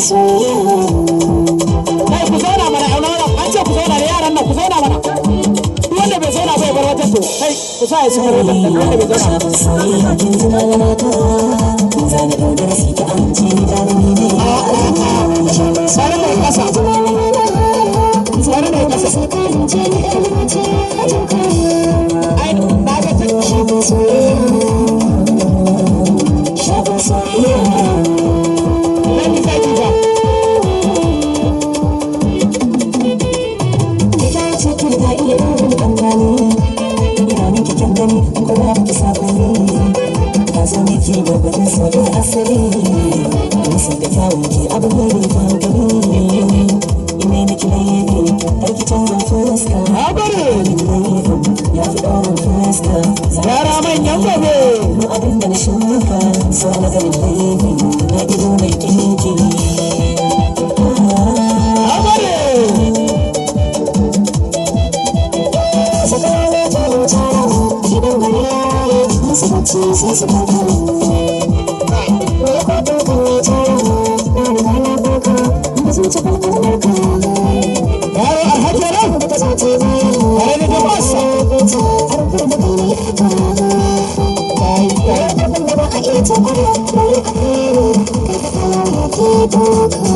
Kai ku zauna mana auna an ce ku zauna da yaran nan ku zauna mana. Duk wanda bai zauna bai bar wajen to kai ku sa ya su bar wajen nan wanda bai zauna. Sare mai kasa. Sare mai kasa. Ai na ga ta. Yara manyan gobe abin da na shuka so na ganin laifi na gido mai kinki abare sakana ta mutara gidan gari musu bacci sai su kaka ne ko to ko tara na da na baka musu ci kalmar ka yaro alhajaran da ta ce bare da masa Thank you.